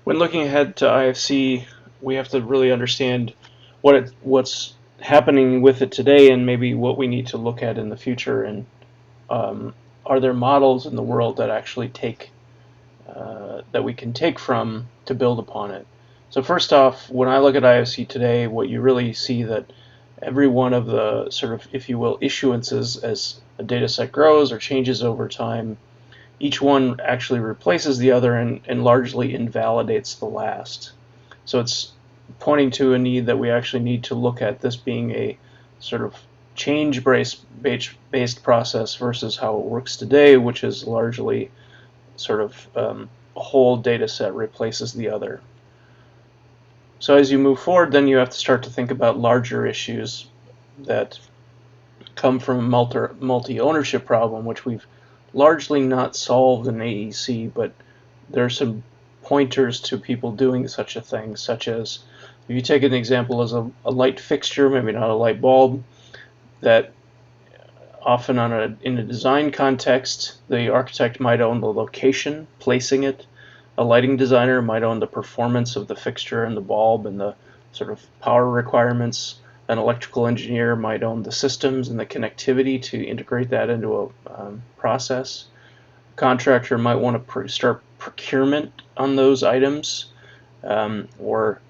When looking ahead to IFC, we have to really understand what's happening with it today, and maybe what we need to look at in the future. And are there models in the world that actually that we can take from to build upon it? So first off, when I look at IFC today, what you really see that every one of the sort of, if you will, issuances as a data set grows or changes over time, each one actually replaces the other and largely invalidates the last. So it's pointing to a need that we actually need to look at this being a sort of change-based process versus how it works today, which is largely sort of a whole data set replaces the other. So as you move forward, then you have to start to think about larger issues that come from a multi-ownership problem, which we've largely not solved in AEC, but there are some pointers to people doing such a thing, such as if you take an example as a light fixture, maybe not a light bulb, that often in a design context, the architect might own the location, placing it. A lighting designer might own the performance of the fixture and the bulb and the sort of power requirements. An electrical engineer might own the systems and the connectivity to integrate that into a process. A contractor might want to start procurement on those items, or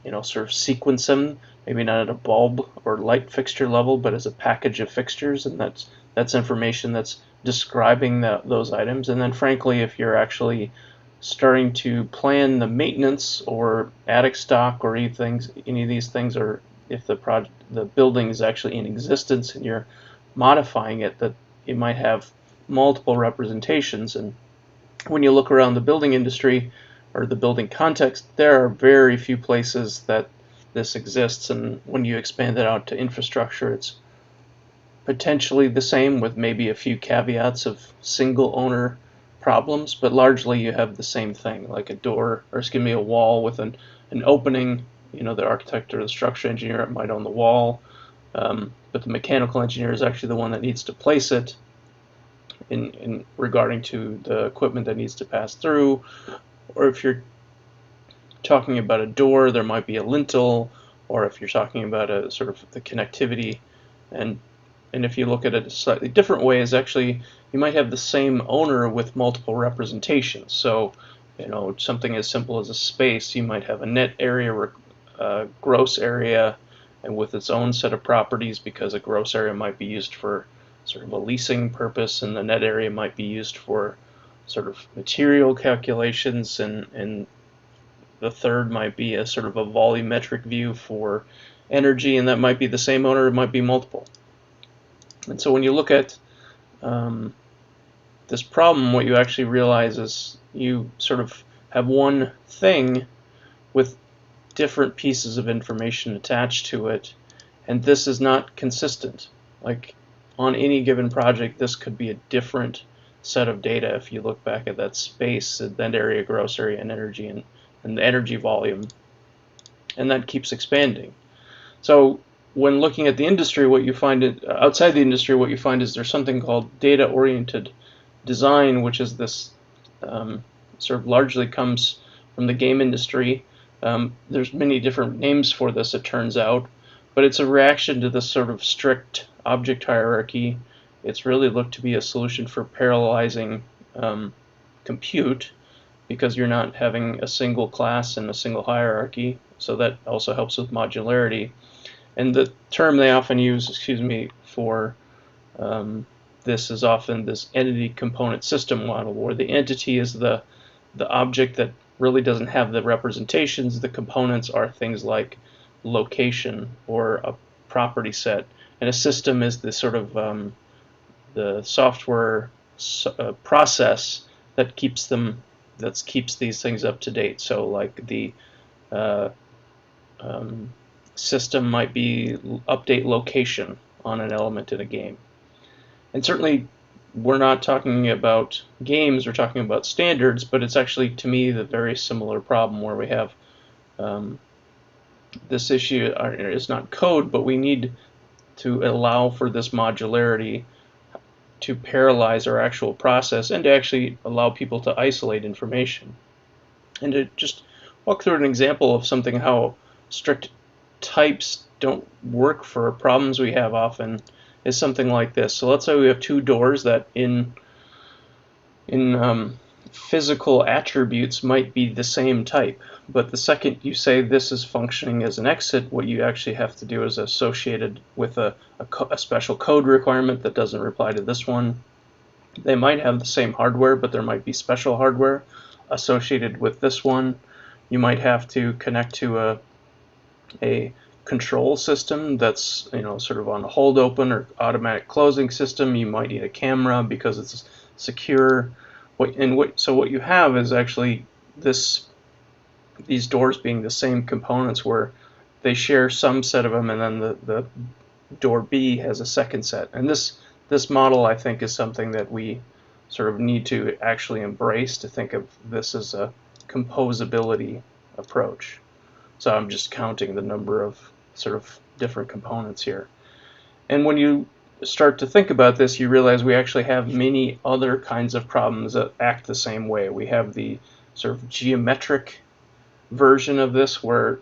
sort of sequence them, maybe not at a bulb or light fixture level, but as a package of fixtures, and that's information that's describing those items. And then frankly, if you're actually starting to plan the maintenance or attic stock or any of these things, or if the building is actually in existence and you're modifying it, that it might have multiple representations. And when you look around the building industry or the building context, there are very few places that this exists, and when you expand it out to infrastructure, it's potentially the same with maybe a few caveats of single owner problems, but largely you have the same thing, like a door, or excuse me, a wall with an opening. The architect or the structural engineer might own the wall, but the mechanical engineer is actually the one that needs to place it in regarding to the equipment that needs to pass through. Or if you're talking about a door, there might be a lintel, or if you're talking about a sort of the connectivity. And if you look at it a slightly different way, is actually you might have the same owner with multiple representations. So something as simple as a space, you might have a net area or gross area, and with its own set of properties, because a gross area might be used for sort of a leasing purpose, and the net area might be used for sort of material calculations, and the third might be a sort of a volumetric view for energy, and that might be the same owner, it might be multiple. And so when you look at this problem, what you actually realize is you sort of have one thing with different pieces of information attached to it, and this is not consistent. Like on any given project, this could be a different set of data if you look back at that space, that area, gross area, and energy, and the energy volume, and that keeps expanding. So when looking at the industry, what you find outside the industry, what you find is there's something called data-oriented design, which is this sort of largely comes from the game industry. There's many different names for this, it turns out, but it's a reaction to this sort of strict object hierarchy. It's really looked to be a solution for parallelizing compute, because you're not having a single class and a single hierarchy, so that also helps with modularity. And the term they often use, for this is often this entity component system model, where the entity is the object that really doesn't have the representations. The components are things like location or a property set, and a system is the sort of the software process that keeps these things up to date. So like the system might be update location on an element in a game. And certainly we're not talking about games, we're talking about standards, but it's actually, to me, the very similar problem where we have this issue. It's not code, but we need to allow for this modularity to parallelize our actual process and to actually allow people to isolate information. And to just walk through an example of something how strict types don't work for problems we have often is something like this. So let's say we have two doors that in physical attributes might be the same type, but the second you say this is functioning as an exit, what you actually have to do is associate it with a special code requirement that doesn't apply to this one. They might have the same hardware, but there might be special hardware associated with this one. You might have to connect to a control system that's sort of on a hold open or automatic closing system. You might need a camera because it's secure. So what you have is actually these doors being the same components where they share some set of them, and then the door B has a second set. And this model, I think, is something that we sort of need to actually embrace to think of this as a composability approach. So I'm just counting the number of sort of different components here. And when you start to think about this, you realize we actually have many other kinds of problems that act the same way. We have the sort of geometric version of this where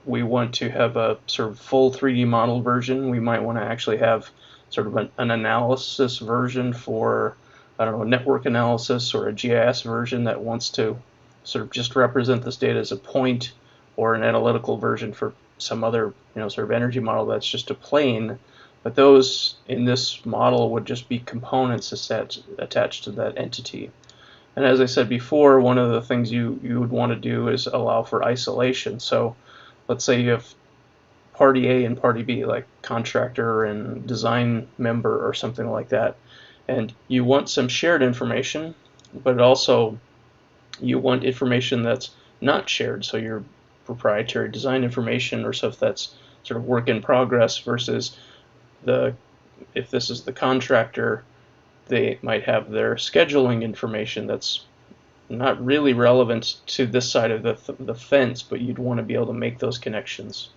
we want to have a sort of full 3D model version. We might want to actually have sort of an analysis version for, I don't know, network analysis, or a GIS version that wants to sort of just represent this data as a point, or an analytical version for some other sort of energy model that's just a plane. But those in this model would just be components attached to that entity. And as I said before, one of the things you would want to do is allow for isolation. So let's say you have party A and party B, like contractor and design member or something like that. And you want some shared information, but also you want information that's not shared. So your proprietary design information or stuff that's sort of work in progress versus if this is the contractor, they might have their scheduling information that's not really relevant to this side of the fence, but you'd want to be able to make those connections.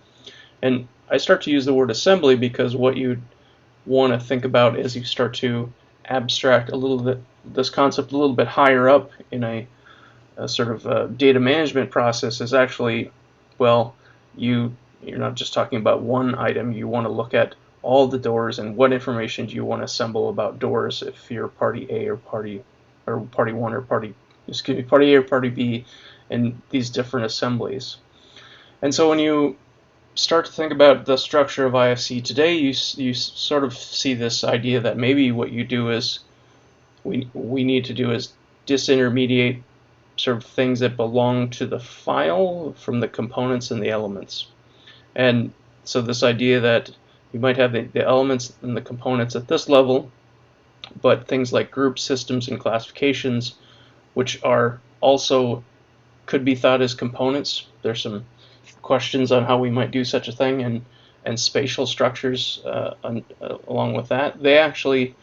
And I start to use the word assembly because what you'd want to think about as you start to abstract a little bit this concept a little bit higher up in a sort of data management process is actually, well, you're not just talking about one item. You want to look at all the doors and what information do you want to assemble about doors if you're party A or party 1 or party A or party B in these different assemblies. And so when you start to think about the structure of IFC today, you sort of see this idea that maybe what you do is we need to do is disintermediate sort of things that belong to the file from the components and the elements. And so this idea that you might have the elements and the components at this level, but things like groups, systems, and classifications, which are also could be thought as components. There's some questions on how we might do such a thing, and spatial structures along with that. They actually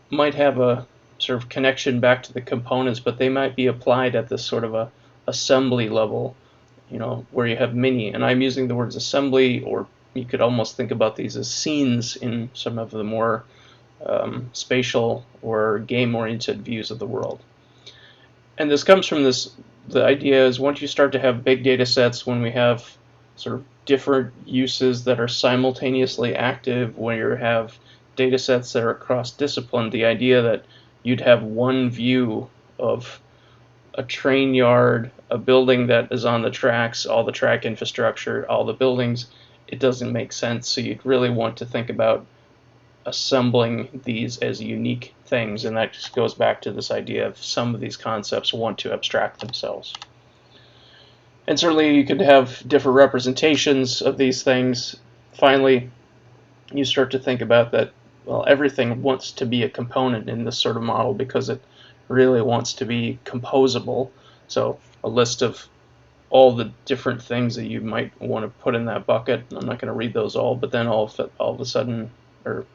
might have a sort of connection back to the components, but they might be applied at this sort of a assembly level, where you have many. And I'm using the words assembly, or you could almost think about these as scenes in some of the more spatial or game-oriented views of the world. And this comes from the idea is once you start to have big data sets, when we have sort of different uses that are simultaneously active, when you have data sets that are cross-discipline, the idea that you'd have one view of a train yard, a building that is on the tracks, all the track infrastructure, all the buildings, it doesn't make sense. So you'd really want to think about assembling these as unique things, and that just goes back to this idea of some of these concepts want to abstract themselves. And certainly you could have different representations of these things. Finally, you start to think about that, well, everything wants to be a component in this sort of model because it really wants to be composable. So a list of all the different things that you might want to put in that bucket. I'm not going to read those all, but then all of a sudden, or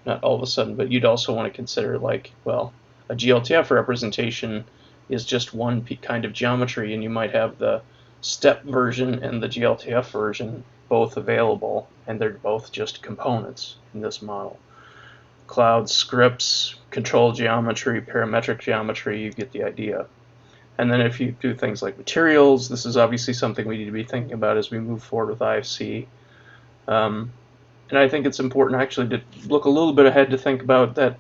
not all of a sudden, but you'd also want to consider, like, well, a GLTF representation is just one kind of geometry, and you might have the step version and the GLTF version both available, and they're both just components in this model. Cloud scripts, control geometry, parametric geometry, you get the idea. And then if you do things like materials, this is obviously something we need to be thinking about as we move forward with IFC. And I think it's important actually to look a little bit ahead to think about that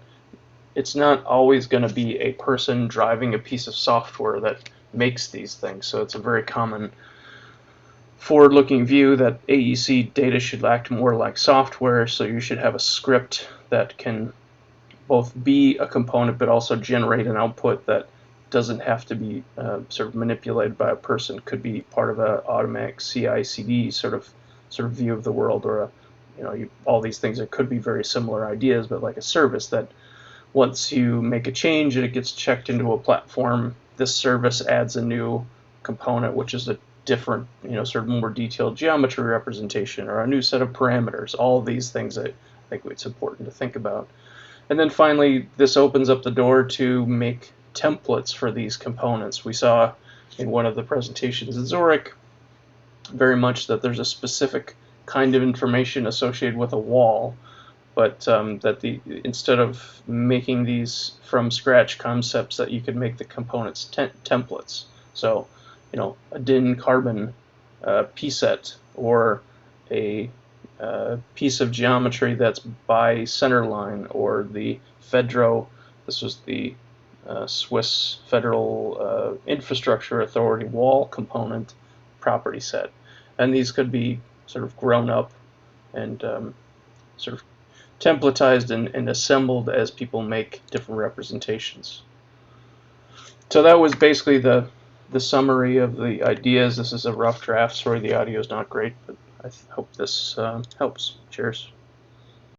it's not always going to be a person driving a piece of software that makes these things. So it's a very common forward-looking view that AEC data should act more like software, so you should have a script that can both be a component but also generate an output that doesn't have to be sort of manipulated by a person. Could be part of an automatic CI/CD sort of view of the world, or all these things that could be very similar ideas, but like a service that once you make a change and it gets checked into a platform, this service adds a new component, which is a different, sort of more detailed geometry representation or a new set of parameters. All of these things I think it's important to think about. And then finally, this opens up the door to make templates for these components. We saw in one of the presentations in Zurich very much that there's a specific kind of information associated with a wall, but that instead of making these from scratch concepts, that you could make the components templates. So, a DIN carbon p-set, or a piece of geometry that's by center line, or the Fedro, this was the Swiss Federal Infrastructure Authority wall component property set. And these could be sort of grown up and sort of templatized and assembled as people make different representations. So that was basically the summary of the ideas. This is a rough draft. Sorry the audio is not great, but I hope this helps. Cheers.